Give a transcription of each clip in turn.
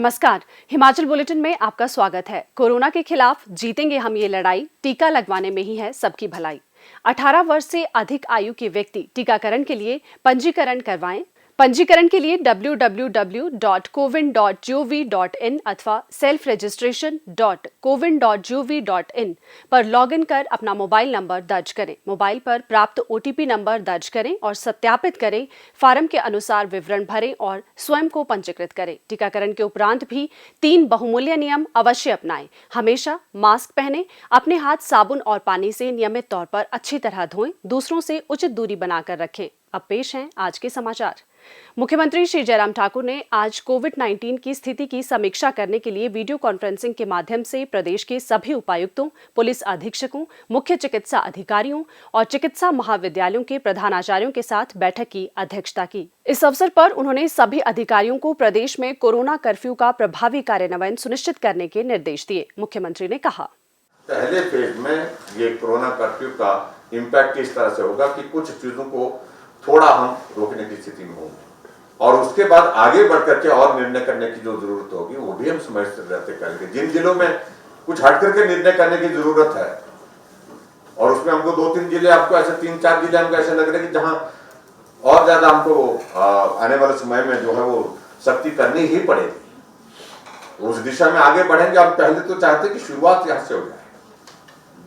नमस्कार, हिमाचल बुलेटिन में आपका स्वागत है। कोरोना के खिलाफ जीतेंगे हम ये लड़ाई, टीका लगवाने में ही है सबकी भलाई। 18 वर्ष से अधिक आयु के व्यक्ति टीकाकरण के लिए पंजीकरण करवाएं। पंजीकरण के लिए www.cowin.gov.in अथवा selfregistration.cowin.gov.in पर लॉगिन कर अपना मोबाइल नंबर दर्ज करें। मोबाइल पर प्राप्त OTP नंबर दर्ज करें और सत्यापित करें। फॉर्म के अनुसार विवरण भरें और स्वयं को पंजीकृत करें। टीकाकरण के उपरांत भी 3 बहुमूल्य नियम अवश्य अपनाएं। हमेशा मास्क पहनें, अपने हाथ साबुन और पानी से नियमित तौर पर अच्छी तरह धोएं, दूसरों से उचित दूरी बनाकर रखें। अब पेश हैं आज के समाचार। मुख्यमंत्री श्री जयराम ठाकुर ने आज कोविड-19 की स्थिति की समीक्षा करने के लिए वीडियो कॉन्फ्रेंसिंग के माध्यम से प्रदेश के सभी उपायुक्तों, पुलिस अधीक्षकों, मुख्य चिकित्सा अधिकारियों और चिकित्सा महाविद्यालयों के प्रधानाचार्यों के साथ बैठक की अध्यक्षता की। इस अवसर पर उन्होंने सभी अधिकारियों को प्रदेश में कोरोना कर्फ्यू का प्रभावी कार्यान्वयन सुनिश्चित करने के निर्देश दिए। मुख्यमंत्री ने कहा, पहले फेज में ये कोरोना कर्फ्यू का इम्पैक्ट इस तरह से होगा कि कुछ चीजों को थोड़ा हम रोकने की स्थिति में होंगे और उसके बाद आगे बढ़कर के और निर्णय करने की जो जरूरत होगी वो भी हम समय से रहते करेंगे। जिन जिलों में कुछ हट करके निर्णय करने की जरूरत है और उसमें हमको 2-3 जिले, आपको ऐसे 3-4 जिले हमको ऐसे लग रहे हैं कि जहां और ज्यादा हमको आने वाले समय में जो है वो सख्ती करनी ही पड़ेगी। उस दिशा में आगे बढ़ेंगे। हम पहले तो चाहते कि शुरुआत यहाँ से हो जाए।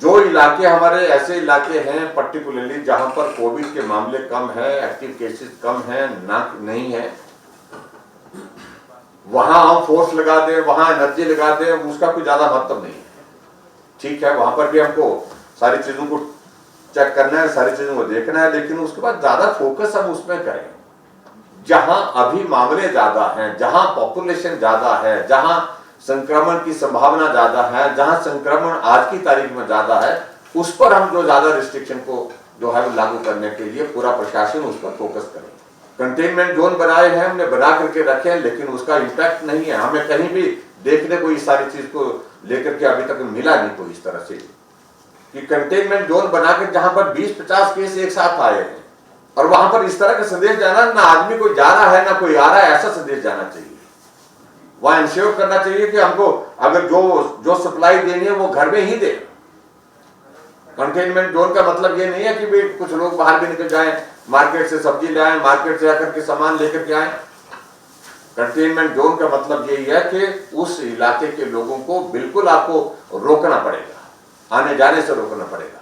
जो इलाके हमारे ऐसे इलाके हैं पर्टिकुलरली जहां पर कोविड के मामले कम है, एक्टिव केसेस कम है, नहीं है, वहां हम फोर्स लगा दें, वहां एनर्जी लगा दें, उसका कोई ज्यादा महत्व नहीं है। ठीक है, वहां पर भी हमको सारी चीजों को चेक करना है, सारी चीजों को देखना है, लेकिन उसके बाद ज्यादा फोकस हम उसमें करें जहां अभी मामले ज्यादा हैं, जहां पॉपुलेशन ज्यादा है, जहां संक्रमण की संभावना ज्यादा है, जहां संक्रमण आज की तारीख में ज्यादा है, उस पर हम जो ज्यादा रिस्ट्रिक्शन को जो है लागू करने के लिए पूरा प्रशासन उस पर फोकस करे। कंटेनमेंट जोन बनाए हैं, हमने बना करके रखे हैं, लेकिन उसका इम्पैक्ट नहीं है। हमें कहीं भी देखने को इस सारी चीज को लेकर के अभी तक मिला नहीं कोई इस तरह से कि कंटेनमेंट जोन बनाकर जहां पर 20-50 केस एक साथ आए हैं और वहां पर इस तरह का संदेश जाना, ना आदमी कोई जा रहा है ना कोई आ रहा है, ऐसा संदेश जाना चाहिए। वहां इंश्योर करना चाहिए कि हमको अगर जो सप्लाई देनी है वो घर में ही दे। कंटेनमेंट जोन का मतलब ये नहीं है कि भाई कुछ लोग बाहर भी निकल जाएं, मार्केट से सब्जी ले आए, मार्केट से आकर के सामान लेकर के आए। कंटेनमेंट जोन का मतलब यही है कि उस इलाके के लोगों को बिल्कुल आपको रोकना पड़ेगा, आने जाने से रोकना पड़ेगा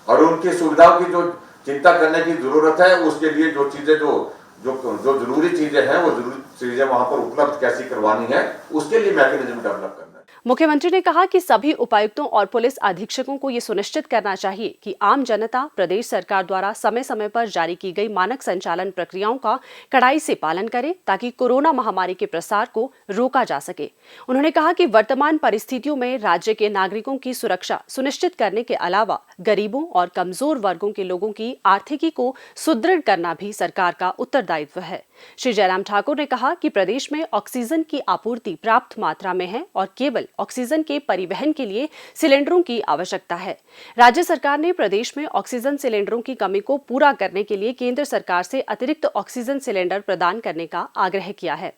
और उनकी सुविधाओं की जो चिंता करने की जरूरत है, उसके लिए जो चीजें जो जरूरी चीजें हैं वो जरूरी चीजें वहां पर उपलब्ध कैसी करवानी है, उसके लिए मैकेनिज्म डेवलप करना है। मुख्यमंत्री ने कहा कि सभी उपायुक्तों और पुलिस अधीक्षकों को ये सुनिश्चित करना चाहिए कि आम जनता प्रदेश सरकार द्वारा समय समय पर जारी की गई मानक संचालन प्रक्रियाओं का कड़ाई से पालन करे ताकि कोरोना महामारी के प्रसार को रोका जा सके। उन्होंने कहा कि वर्तमान परिस्थितियों में राज्य के नागरिकों की सुरक्षा सुनिश्चित करने के अलावा गरीबों और कमजोर वर्गों के लोगों की आर्थिकी को सुदृढ़ करना भी सरकार का उत्तरदायित्व है। श्री जयराम ठाकुर ने कहा कि प्रदेश में ऑक्सीजन की आपूर्ति पर्याप्त मात्रा में है और केवल ऑक्सीजन के परिवहन के लिए सिलेंडरों की आवश्यकता है। राज्य सरकार ने प्रदेश में ऑक्सीजन सिलेंडरों की कमी को पूरा करने के लिए केंद्र सरकार से अतिरिक्त ऑक्सीजन सिलेंडर प्रदान करने का आग्रह किया है।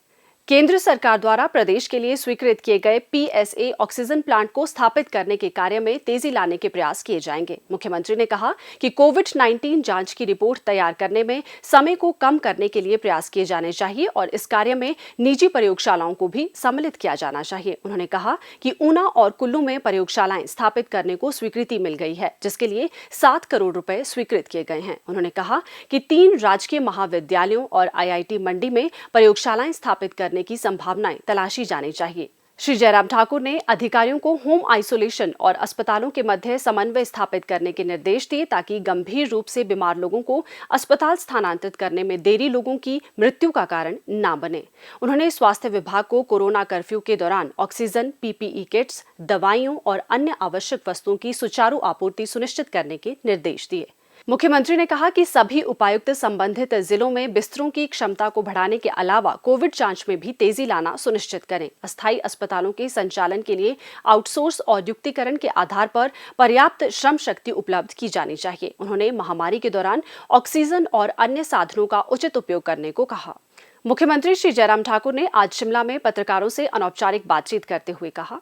केंद्र सरकार द्वारा प्रदेश के लिए स्वीकृत किए गए PSA ऑक्सीजन प्लांट को स्थापित करने के कार्य में तेजी लाने के प्रयास किए जाएंगे। मुख्यमंत्री ने कहा कि कोविड-19 जांच की रिपोर्ट तैयार करने में समय को कम करने के लिए प्रयास किए जाने चाहिए और इस कार्य में निजी प्रयोगशालाओं को भी सम्मिलित किया जाना चाहिए। उन्होंने कहा कि ऊना और कुल्लू में प्रयोगशालाएं स्थापित करने को स्वीकृति मिल गई है, जिसके लिए 7 करोड़ रुपए स्वीकृत किए गए हैं। उन्होंने कहा कि 3 राजकीय महाविद्यालयों और IIT मंडी में प्रयोगशालाएं स्थापित करने की संभावनाएं तलाशी जानी चाहिए। श्री जयराम ठाकुर ने अधिकारियों को होम आइसोलेशन और अस्पतालों के मध्य समन्वय स्थापित करने के निर्देश दिए ताकि गंभीर रूप से बीमार लोगों को अस्पताल स्थानांतरित करने में देरी लोगों की मृत्यु का कारण न बने। उन्होंने स्वास्थ्य विभाग को कोरोना कर्फ्यू के दौरान ऑक्सीजन, PPE किट्स, दवाइयों और अन्य आवश्यक वस्तुओं की सुचारू आपूर्ति सुनिश्चित करने के निर्देश दिए। मुख्यमंत्री ने कहा कि सभी उपायुक्त संबंधित जिलों में बिस्तरों की क्षमता को बढ़ाने के अलावा कोविड जांच में भी तेजी लाना सुनिश्चित करें। अस्थायी अस्पतालों के संचालन के लिए आउटसोर्स और युक्तिकरण के आधार पर पर्याप्त श्रम शक्ति उपलब्ध की जानी चाहिए। उन्होंने महामारी के दौरान ऑक्सीजन और अन्य साधनों का उचित उपयोग करने को कहा। मुख्यमंत्री श्री जयराम ठाकुर ने आज शिमला में पत्रकारों से अनौपचारिक बातचीत करते हुए कहा,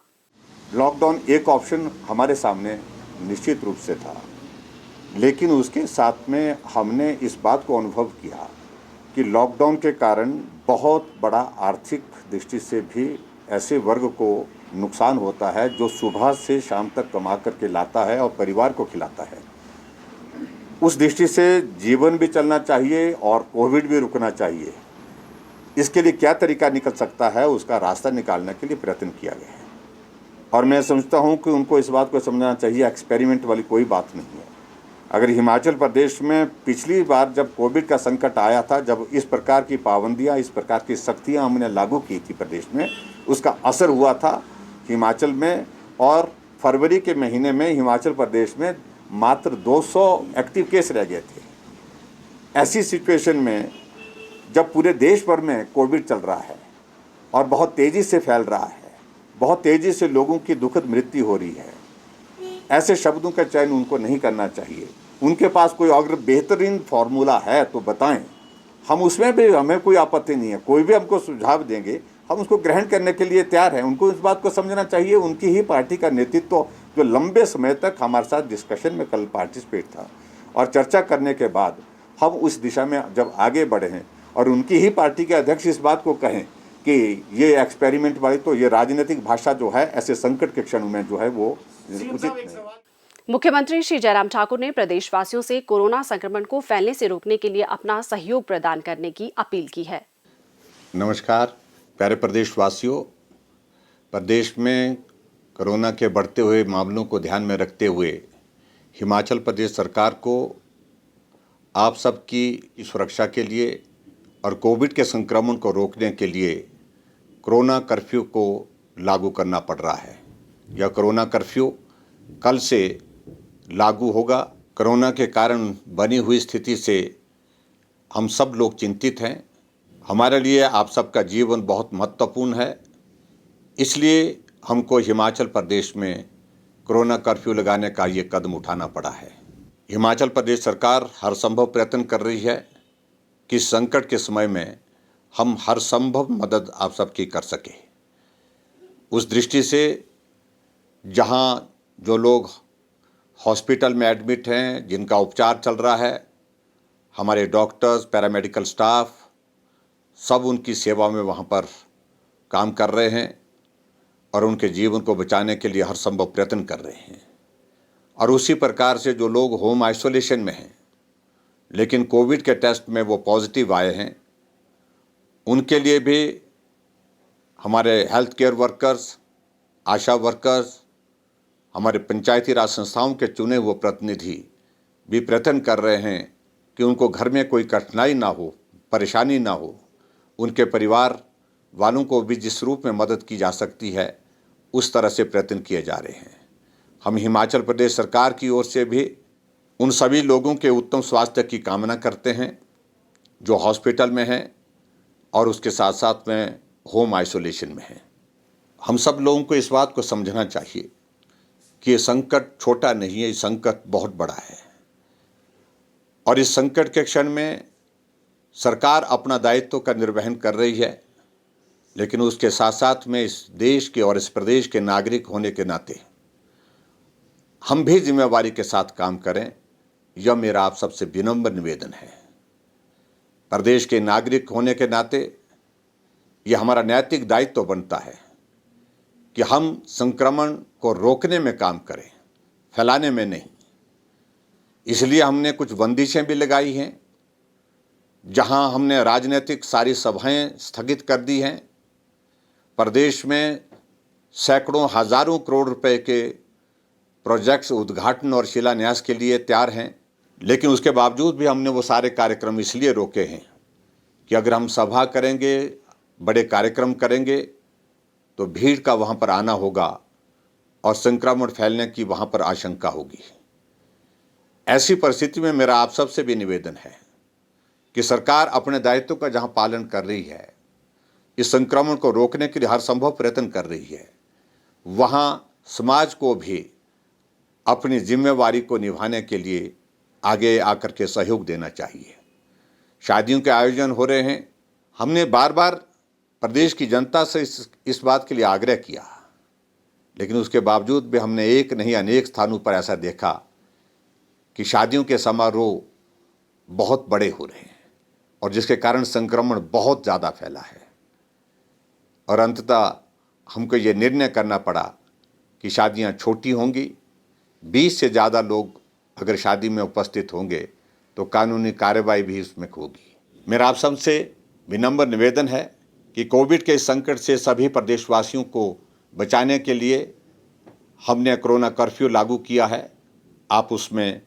लॉकडाउन एक ऑप्शन हमारे सामने निश्चित रूप से था, लेकिन उसके साथ में हमने इस बात को अनुभव किया कि लॉकडाउन के कारण बहुत बड़ा आर्थिक दृष्टि से भी ऐसे वर्ग को नुकसान होता है जो सुबह से शाम तक कमा करके लाता है और परिवार को खिलाता है। उस दृष्टि से जीवन भी चलना चाहिए और कोविड भी रुकना चाहिए। इसके लिए क्या तरीका निकल सकता है, उसका रास्ता निकालने के लिए प्रयत्न किया गया है। और मैं समझता हूं कि उनको इस बात को समझना चाहिए, एक्सपेरिमेंट वाली कोई बात नहीं है। अगर हिमाचल प्रदेश में पिछली बार जब कोविड का संकट आया था, जब इस प्रकार की पाबंदियां, इस प्रकार की सख्तियां हमने लागू की थी प्रदेश में, उसका असर हुआ था हिमाचल में। और फरवरी के महीने में हिमाचल प्रदेश में मात्र 200 एक्टिव केस रह गए थे। ऐसी सिचुएशन में जब पूरे देश भर में कोविड चल रहा है और बहुत तेज़ी से फैल रहा है, बहुत तेज़ी से लोगों की दुखद मृत्यु हो रही है, ऐसे शब्दों का चयन उनको नहीं करना चाहिए। उनके पास कोई अगर बेहतरीन फार्मूला है तो बताएं, हम उसमें भी, हमें कोई आपत्ति नहीं है। कोई भी हमको सुझाव देंगे, हम उसको ग्रहण करने के लिए तैयार हैं। उनको इस बात को समझना चाहिए, उनकी ही पार्टी का नेतृत्व जो लंबे समय तक हमारे साथ डिस्कशन में कल पार्टिसिपेट था और चर्चा करने के बाद हम उस दिशा में जब आगे बढ़े हैं और उनकी ही पार्टी के अध्यक्ष इस बात को कहें कि ये एक्सपेरिमेंट वाली, तो ये राजनीतिक भाषा जो है ऐसे संकट के क्षण में जो है वो उचित नहीं। मुख्यमंत्री श्री जयराम ठाकुर ने प्रदेशवासियों से कोरोना संक्रमण को फैलने से रोकने के लिए अपना सहयोग प्रदान करने की अपील की है। नमस्कार प्यारे प्रदेशवासियों, प्रदेश में कोरोना के बढ़ते हुए मामलों को ध्यान में रखते हुए हिमाचल प्रदेश सरकार को आप सबकी सुरक्षा के लिए और कोविड के संक्रमण को रोकने के लिए कोरोना कर्फ्यू को लागू करना पड़ रहा है। यह कोरोना कर्फ्यू कल से लागू होगा। कोरोना के कारण बनी हुई स्थिति से हम सब लोग चिंतित हैं। हमारे लिए आप सबका जीवन बहुत महत्वपूर्ण है, इसलिए हमको हिमाचल प्रदेश में कोरोना कर्फ्यू लगाने का ये कदम उठाना पड़ा है। हिमाचल प्रदेश सरकार हर संभव प्रयत्न कर रही है कि संकट के समय में हम हर संभव मदद आप सबकी कर सके। उस दृष्टि से जहाँ जो लोग हॉस्पिटल में एडमिट हैं, जिनका उपचार चल रहा है, हमारे डॉक्टर्स, पैरामेडिकल स्टाफ सब उनकी सेवा में वहाँ पर काम कर रहे हैं और उनके जीवन को बचाने के लिए हर संभव प्रयत्न कर रहे हैं। और उसी प्रकार से जो लोग होम आइसोलेशन में हैं लेकिन कोविड के टेस्ट में वो पॉजिटिव आए हैं, उनके लिए भी हमारे हेल्थ केयर वर्कर्स, आशा वर्कर्स, हमारे पंचायती राज संस्थाओं के चुने हुए प्रतिनिधि भी प्रयत्न कर रहे हैं कि उनको घर में कोई कठिनाई ना हो, परेशानी ना हो। उनके परिवार वालों को भी जिस रूप में मदद की जा सकती है उस तरह से प्रयत्न किए जा रहे हैं। हम हिमाचल प्रदेश सरकार की ओर से भी उन सभी लोगों के उत्तम स्वास्थ्य की कामना करते हैं जो हॉस्पिटल में हैं और उसके साथ साथ में होम आइसोलेशन में हैं। हम सब लोगों को इस बात को समझना चाहिए कि ये संकट छोटा नहीं है, ये संकट बहुत बड़ा है। और इस संकट के क्षण में सरकार अपना दायित्व का निर्वहन कर रही है, लेकिन उसके साथ साथ में इस देश के और इस प्रदेश के नागरिक होने के नाते हम भी जिम्मेवारी के साथ काम करें, यह मेरा आप सबसे विनम्र निवेदन है। प्रदेश के नागरिक होने के नाते यह हमारा नैतिक दायित्व बनता है कि हम संक्रमण को रोकने में काम करें, फैलाने में नहीं। इसलिए हमने कुछ बंदिशें भी लगाई हैं, जहां हमने राजनीतिक सारी सभाएं स्थगित कर दी हैं। प्रदेश में सैकड़ों हजारों करोड़ रुपए के प्रोजेक्ट्स उद्घाटन और शिलान्यास के लिए तैयार हैं, लेकिन उसके बावजूद भी हमने वो सारे कार्यक्रम इसलिए रोके हैं कि अगर हम सभा करेंगे, बड़े कार्यक्रम करेंगे तो भीड़ का वहाँ पर आना होगा और संक्रमण फैलने की वहाँ पर आशंका होगी। ऐसी परिस्थिति में मेरा आप सबसे भी निवेदन है कि सरकार अपने दायित्व का जहाँ पालन कर रही है, इस संक्रमण को रोकने के लिए हर संभव प्रयत्न कर रही है, वहाँ समाज को भी अपनी जिम्मेवारी को निभाने के लिए आगे आकर के सहयोग देना चाहिए। शादियों के आयोजन हो रहे हैं, हमने बार बार प्रदेश की जनता से इस बात के लिए आग्रह किया, लेकिन उसके बावजूद भी हमने एक नहीं अनेक स्थानों पर ऐसा देखा कि शादियों के समारोह बहुत बड़े हो रहे हैं और जिसके कारण संक्रमण बहुत ज़्यादा फैला है। और अंततः हमको ये निर्णय करना पड़ा कि शादियां छोटी होंगी, 20 से ज़्यादा लोग अगर शादी में उपस्थित होंगे तो कानूनी कार्रवाई भी उसमें होगी। मेरा आप सबसे विनम्र निवेदन है कि कोविड के इस संकट से सभी प्रदेशवासियों को बचाने के लिए हमने कोरोना कर्फ्यू लागू किया है। आप उसमें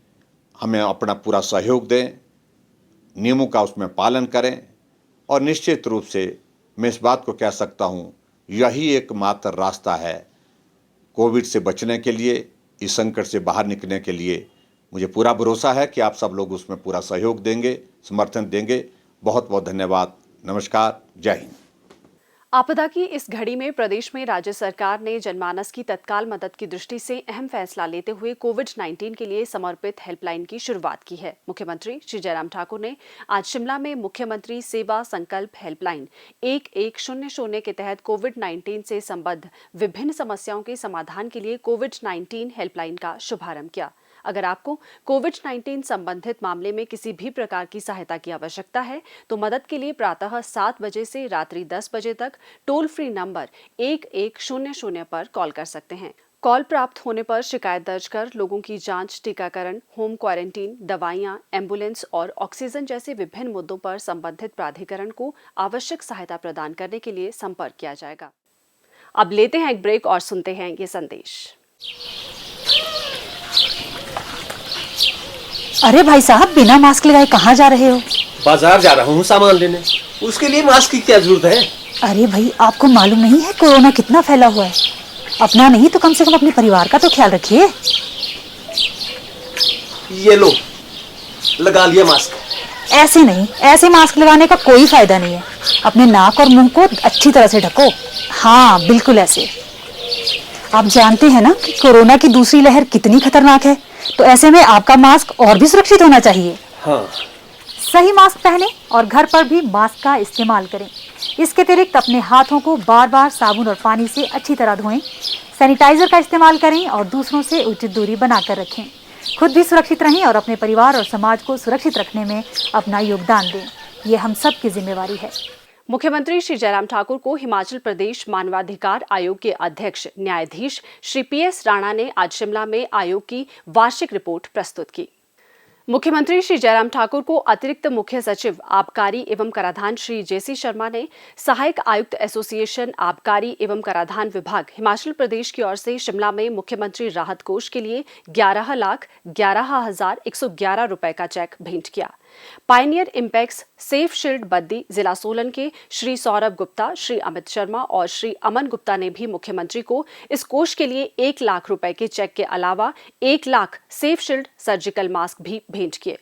हमें अपना पूरा सहयोग दें, नियमों का उसमें पालन करें और निश्चित रूप से मैं इस बात को कह सकता हूँ, यही एकमात्र रास्ता है कोविड से बचने के लिए, इस संकट से बाहर निकलने के लिए। मुझे पूरा भरोसा है कि आप सब लोग उसमें पूरा सहयोग देंगे, समर्थन देंगे। बहुत बहुत धन्यवाद। नमस्कार, जय हिंद। आपदा की इस घड़ी में प्रदेश में राज्य सरकार ने जनमानस की तत्काल मदद की दृष्टि से अहम फैसला लेते हुए कोविड-19 के लिए समर्पित हेल्पलाइन की शुरुआत की है। मुख्यमंत्री श्री जयराम ठाकुर ने आज शिमला में मुख्यमंत्री सेवा संकल्प हेल्पलाइन 1100 के तहत कोविड-19 से संबद्ध विभिन्न समस्याओं के समाधान के लिए कोविड-19 हेल्पलाइन का शुभारंभ किया। अगर आपको कोविड-19 संबंधित मामले में किसी भी प्रकार की सहायता की आवश्यकता है तो मदद के लिए प्रातः 7 बजे से रात्रि 10 बजे तक टोल फ्री नंबर 1100 पर कॉल कर सकते हैं। कॉल प्राप्त होने पर शिकायत दर्ज कर लोगों की जांच, टीकाकरण, होम क्वारंटीन, दवाइयां, एम्बुलेंस और ऑक्सीजन जैसे विभिन्न मुद्दों पर संबंधित प्राधिकरण को आवश्यक सहायता प्रदान करने के लिए संपर्क किया जाएगा। अब लेते हैं एक ब्रेक और सुनते हैं ये संदेश। अरे भाई साहब, बिना मास्क लगाए कहाँ जा रहे हो? बाजार जा रहा हूँ सामान लेने। उसके लिए मास्क की क्या जरूरत है? अरे भाई, आपको मालूम नहीं है कोरोना कितना फैला हुआ है? अपना नहीं तो कम से कम अपने परिवार का तो ख्याल रखिए। ये लो, लगा लिया मास्क। ऐसे नहीं, ऐसे मास्क लगाने का कोई फायदा नहीं है। अपने नाक और मुंह को अच्छी तरह से ढको। हाँ, बिल्कुल ऐसे। आप जानते हैं ना कि कोरोना की दूसरी लहर कितनी खतरनाक है, तो ऐसे में आपका मास्क और भी सुरक्षित होना चाहिए। हाँ। सही मास्क पहने और घर पर भी मास्क का इस्तेमाल करें। इसके अतिरिक्त अपने हाथों को बार बार साबुन और पानी से अच्छी तरह धोएं। सैनिटाइजर का इस्तेमाल करें और दूसरों से उचित दूरी बनाकर रखें। खुद भी सुरक्षित रहें और अपने परिवार और समाज को सुरक्षित रखने में अपना योगदान दें। ये हम सब की जिम्मेवारी है। मुख्यमंत्री श्री जयराम ठाकुर को हिमाचल प्रदेश मानवाधिकार आयोग के अध्यक्ष न्यायाधीश श्री PS राणा ने आज शिमला में आयोग की वार्षिक रिपोर्ट प्रस्तुत की। मुख्यमंत्री श्री जयराम ठाकुर को अतिरिक्त मुख्य सचिव आबकारी एवं कराधान श्री JC शर्मा ने सहायक आयुक्त एसोसिएशन आबकारी एवं कराधान विभाग हिमाचल प्रदेश की ओर से शिमला में मुख्यमंत्री राहत कोष के लिए 11,11,111 रुपए का चेक भेंट किया। Pioneer Impex safe shield Baddi जिला सोलन के श्री सौरभ गुप्ता, श्री अमित शर्मा और श्री अमन गुप्ता ने भी मुख्यमंत्री को इस कोष के लिए 1 लाख रुपए के चेक के अलावा 1 lakh safe shield surgical mask भी भेंट किए।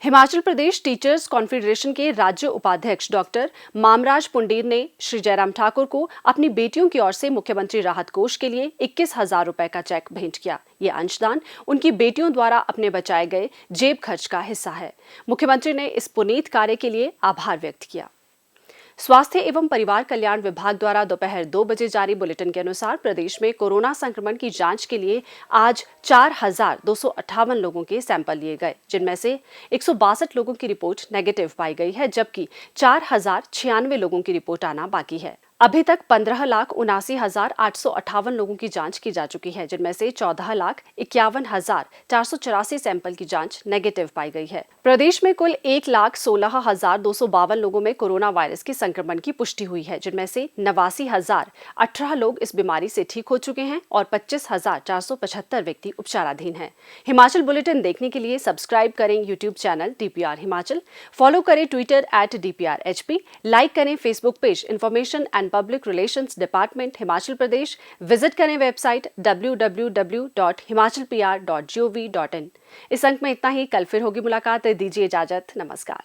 हिमाचल प्रदेश टीचर्स कॉन्फेडरेशन के राज्य उपाध्यक्ष डॉक्टर मामराज पुंडीर ने श्री जयराम ठाकुर को अपनी बेटियों की ओर से मुख्यमंत्री राहत कोष के लिए 21,000 रुपए का चेक भेंट किया। ये अंशदान उनकी बेटियों द्वारा अपने बचाए गए जेब खर्च का हिस्सा है। मुख्यमंत्री ने इस पुनीत कार्य के लिए आभार व्यक्त किया। स्वास्थ्य एवं परिवार कल्याण विभाग द्वारा दोपहर 2 बजे जारी बुलेटिन के अनुसार प्रदेश में कोरोना संक्रमण की जांच के लिए आज 4,258 लोगों के सैंपल लिए गए, जिनमें से 162 लोगों की रिपोर्ट नेगेटिव पाई गई है, जबकि 4,096 लोगों की रिपोर्ट आना बाकी है। अभी तक 15,79,858 लोगों की जांच की जा चुकी है, जिनमें से 14,51,484 सैंपल की जांच नेगेटिव पाई गई है। प्रदेश में कुल 1,16,252 लोगों में कोरोना वायरस के संक्रमण की पुष्टि हुई है, जिनमें से 89,018 लोग इस बीमारी से ठीक हो चुके हैं और 25,475 व्यक्ति उपचाराधीन हैं। हिमाचल बुलेटिन देखने के लिए सब्सक्राइब करें YouTube channel DPR Himachal, follow करें ट्विटर @DPRHP, लाइक करें Facebook page information and public relations department Himachal Pradesh, visit करें वेबसाइट www.himachalpr.gov.in। इस अंक में इतना ही। कल फिर होगी मुलाकात। दीजिए इजाजत। नमस्कार।